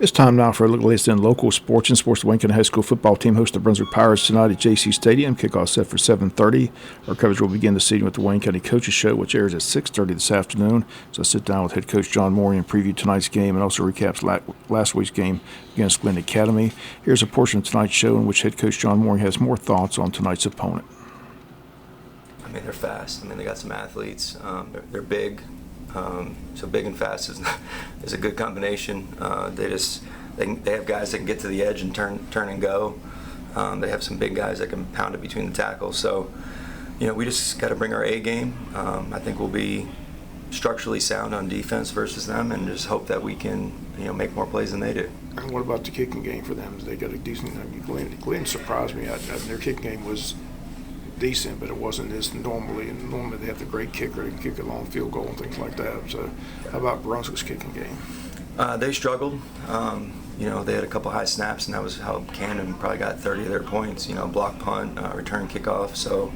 It's time now for a look at the latest in local sports and sports. The Wayne County High School football team hosts the Brunswick Pirates tonight at JC Stadium. Kickoff set for 7:30. Our coverage will begin this evening with the Wayne County Coaches Show, which airs at 6:30 this afternoon. So I sit down with head coach John Morey and preview tonight's game and also recaps last week's game against Glenn Academy. Here's a portion of tonight's show in which head coach John Morey has more thoughts on tonight's opponent. I mean, they're fast. I mean, they got some athletes. They're big. So big and fast is a good combination. They have guys that can get to the edge and turn and go. They have some big guys that can pound it between the tackles. So, we just got to bring our A game. I think we'll be structurally sound on defense versus them, and just hope that we can, make more plays than they do. And what about the kicking game for them? They got a decent. Glenn surprised me. Their kicking game was decent, but it wasn't as normally. And normally they have the great kicker and kick a long field goal and things like that. So, how about Brunswick's kicking game? They struggled. They had a couple high snaps, and that was how Camden probably got 30 of their points. Block punt, return kickoff. So,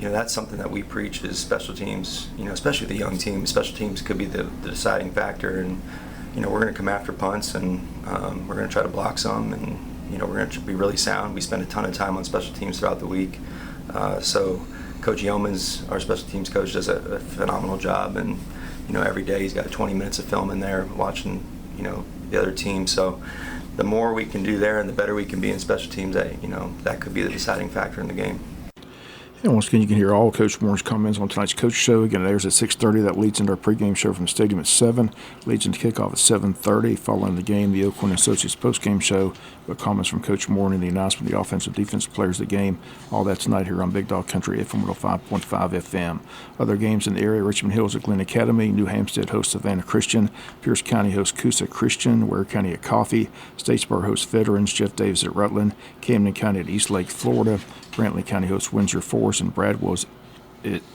that's something that we preach is special teams. Especially the young team. Special teams could be the deciding factor, and we're going to come after punts, and we're going to try to block some, and we're going to be really sound. We spend a ton of time on special teams throughout the week. So Coach Yeoman's, our special teams coach, does a phenomenal job, and every day he's got 20 minutes of film in there watching the other team. So the more we can do there and the better we can be in special teams, that could be the deciding factor in the game. And once again, you can hear all Coach Moore's comments on tonight's coach show. Again, it airs at 6:30. That leads into our pregame show from the stadium at 7. Leads into kickoff at 7:30. Following the game, the Oakland Associates postgame show with comments from Coach Moore and the announcement of the offensive and defensive players of the game. All that tonight here on Big Dog Country FM 105.5 FM. Other games in the area: Richmond Hills at Glenn Academy, New Hampstead hosts Savannah Christian, Pierce County hosts Coosa Christian, Ware County at Coffee, Statesboro hosts Veterans, Jeff Davis at Rutland, Camden County at East Lake, Florida, Brantley County hosts Windsor Forest, and Bradwell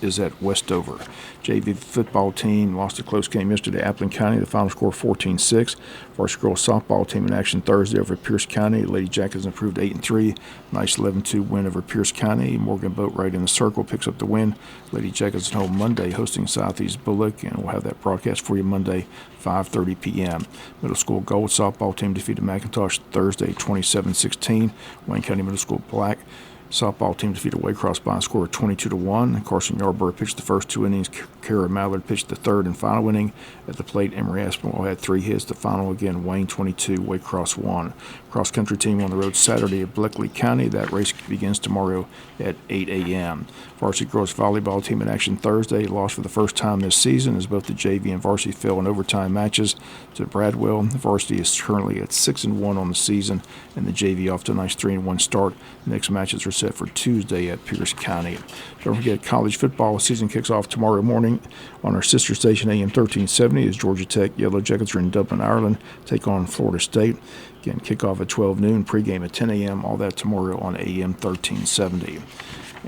is at Westover. JV football team lost a close game yesterday at Appleton County. The final score 14-6. Varsity girls softball team in action Thursday over Pierce County. Lady Jackets improved 8-3. Nice 11-2 win over Pierce County. Morgan Boatwright in the circle picks up the win. Lady Jackets at home Monday hosting Southeast Bullock, and we'll have that broadcast for you Monday, 5:30 p.m. Middle school gold softball team defeated McIntosh Thursday 27-16. Wayne County Middle School black softball team defeated Waycross by a score of 22-1. Carson Yarborough pitched the first 2 innings. Kara Mallard pitched the third and final inning. At the plate, Emory Aspinwall had 3 hits. The final again, Wayne 22, Waycross 1. Cross country team on the road Saturday at Bleckley County. That race begins tomorrow at 8 a.m. Varsity girls volleyball team in action Thursday. Lost for the first time this season as both the JV and varsity fell in overtime matches to Bradwell. The varsity is currently at 6-1 on the season, and the JV off to a nice 3-1 start. The next matches are set for Tuesday at Pierce County. Don't forget, college football season kicks off tomorrow morning on our sister station AM 1370 as Georgia Tech Yellow Jackets are in Dublin, Ireland, take on Florida State. Again, kickoff at 12 noon, pregame at 10 a.m., all that tomorrow on AM 1370.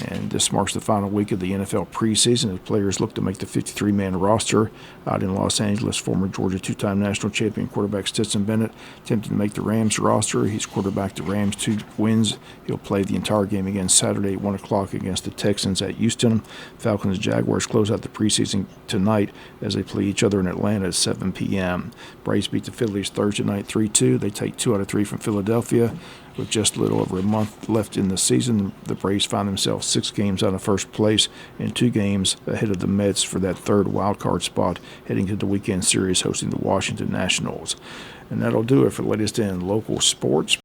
And this marks the final week of the NFL preseason as players look to make the 53-man roster. Out in Los Angeles, former Georgia 2-time national champion quarterback Stetson Bennett attempted to make the Rams roster. He's quarterbacked the Rams 2 wins. He'll play the entire game again Saturday at 1 o'clock against the Texans at Houston. Falcons and Jaguars close out the preseason tonight as they play each other in Atlanta at 7 p.m. Braves beat the Phillies Thursday night 3-2. They take 2 out of 3 from Philadelphia. With just a little over a month left in the season, the Braves find themselves 6 games out of first place and 2 games ahead of the Mets for that third wild card spot heading to the weekend series hosting the Washington Nationals. And that'll do it for the latest in local sports.